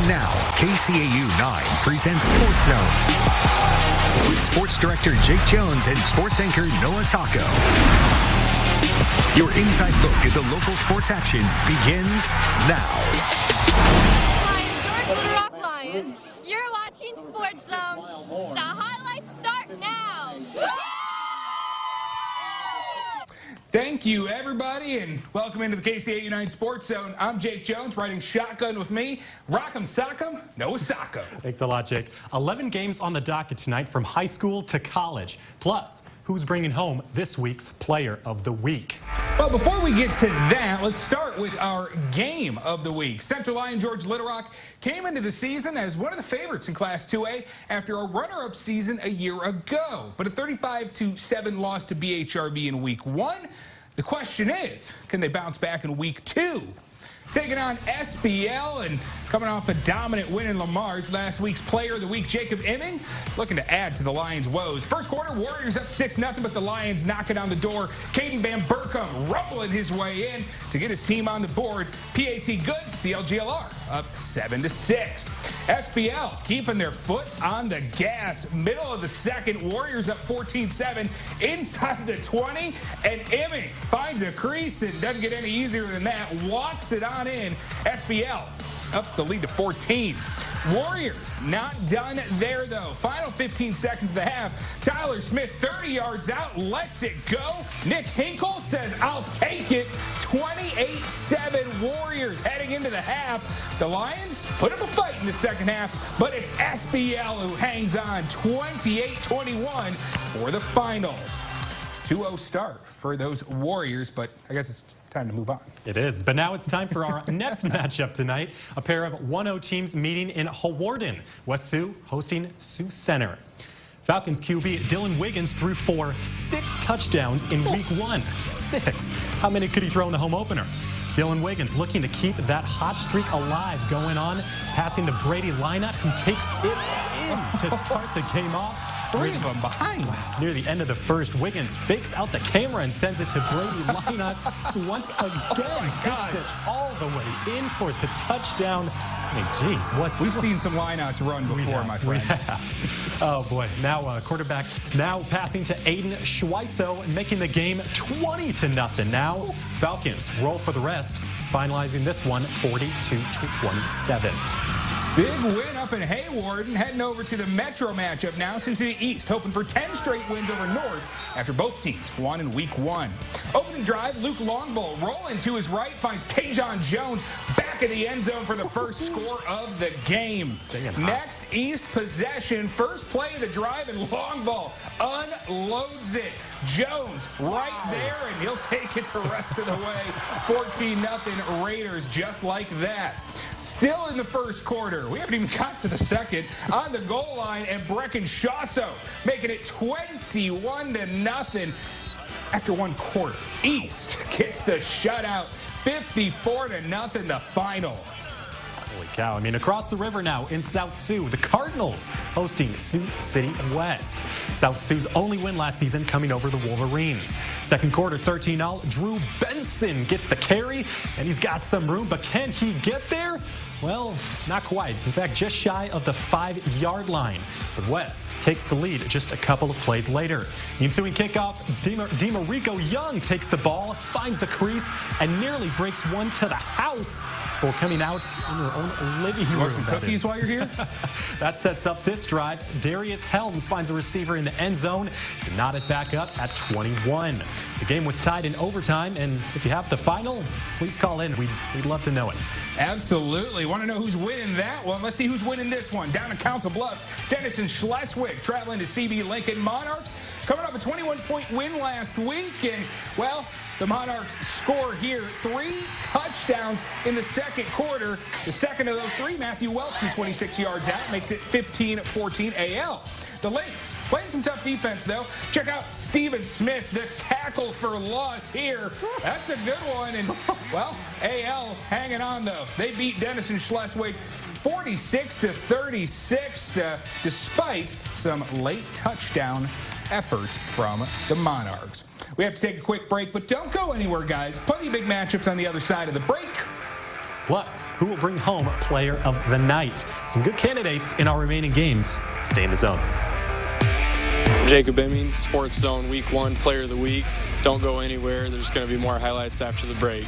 Now, KCAU-9 presents SportZone with Sports Director Jake Jones and Sports Anchor Noah Sacco. Your inside look at the local sports action begins now. Lions, Little Rock Lions. You're watching SportZone. The highlights start now. Thank you, everybody, and welcome into the KCAU-9 Sports Zone. I'm Jake Jones, riding shotgun with me, Rock'em Sock'em, Noah Sacco. Thanks a lot, Jake. 11 games on the docket tonight from high school to college. Plus, who's bringing home this week's Player of the Week? Well, before we get to that, let's start with our Game of the Week. Central Lyon George Little Rock came into the season as one of the favorites in Class 2A after a runner-up season a year ago. But a 35-7 loss to BHRV in Week 1. The question is, can they bounce back in Week 2? Taking on SBL and coming off a dominant win in Lamar's, last week's Player of the Week, Jacob Imming, looking to add to the Lions' woes. First quarter, Warriors up 6-0, but the Lions knocking on the door. Caden Van Burkham rumbling his way in to get his team on the board. PAT good, CLGLR up 7-6. SBL keeping their foot on the gas. Middle of the second, Warriors up 14-7 inside the 20, and Imming finds a crease and doesn't get any easier than that. Walks it on in. SBL ups the lead to 14. Warriors not done there, though. Final 15 seconds of the half. Tyler Smith, 30 yards out, lets it go. Nick Hinkle says, I'll take it. 28-7 Warriors heading into the half. The Lions put up a fight in the second half, but it's SBL who hangs on 28-21 for the final. 2-0 start for those Warriors, but I guess it's time to move on. It is, but now it's time for our next matchup tonight. A pair of 1-0 teams meeting in Hawarden. West Sioux hosting Sioux Center. Falcons QB Dylan Wiggins threw for 6 touchdowns in Week 1. 6. How many could he throw in the home opener? Dylan Wiggins looking to keep that hot streak alive going on, passing to Brady Lynott, who takes it in to start the game off. 3 of them behind. Near the end of the first, Wiggins fakes out the camera and sends it to Brady Lynott, who once again takes it all the way in for the touchdown. I mean, geez, what? We've seen some lineouts run before, my friend. Oh, boy. Now, quarterback now passing to Aiden Schweiso, making the game 20-0. Now, Falcons roll for the rest, finalizing this one 42-27. Big win up in Hawarden, heading over to the Metro matchup now. Sioux City East hoping for 10 straight wins over North after both teams won in Week 1. Opening drive, Luke Longbow rolling to his right, finds Tajon Jones back in the end zone for the first score of the game. Next, East possession, first play of the drive, and Longbow unloads it. Jones right there, and he'll take it the rest of the way. 14-0 Raiders, just like that. Still in the first quarter. We haven't even got to the second. On the goal line, and Brecken Shasso making it 21-0 after one quarter. East gets the shutout, 54-0 the final. Holy cow. I mean, across the river now in South Sioux, the Cardinals hosting Sioux City West. South Sioux's only win last season coming over the Wolverines. Second quarter, 13-0. Drew Benson gets the carry, and he's got some room, but can he get there? Well, not quite. In fact, just shy of the 5-yard line. But West takes the lead just a couple of plays later. The ensuing kickoff, DeMarico Young takes the ball, finds the crease, and nearly breaks one to the house for coming out in your own living room. You want some cookies while you're here? That sets up this drive. Darius Helms finds a receiver in the end zone to knot it back up at 21. The game was tied in overtime, and if you have the final, please call in. We'd love to know it. Absolutely. Want to know who's winning that one? Let's see who's winning this one. Down in Council Bluffs, Dennison Schleswig traveling to CB Lincoln. Monarchs coming off a 21-point win last week, and, well, the Monarchs score here 3 touchdowns in the second quarter. The second of those 3, Matthew Welch from 26 yards out, makes it 15-14 AL. The Lynx playing some tough defense, though. Check out Steven Smith, the tackle for loss here. That's a good one. And, well, AL hanging on, though. They beat Dennison Schleswig 46-36, despite some late touchdown effort from the Monarchs. We have to take a quick break, but don't go anywhere, guys. Plenty of big matchups on the other side of the break. Plus, who will bring home Player of the Night? Some good candidates in our remaining games. Stay in the zone. Jacob Emming, SportZone Week 1 Player of the Week. Don't go anywhere. There's going to be more highlights after the break.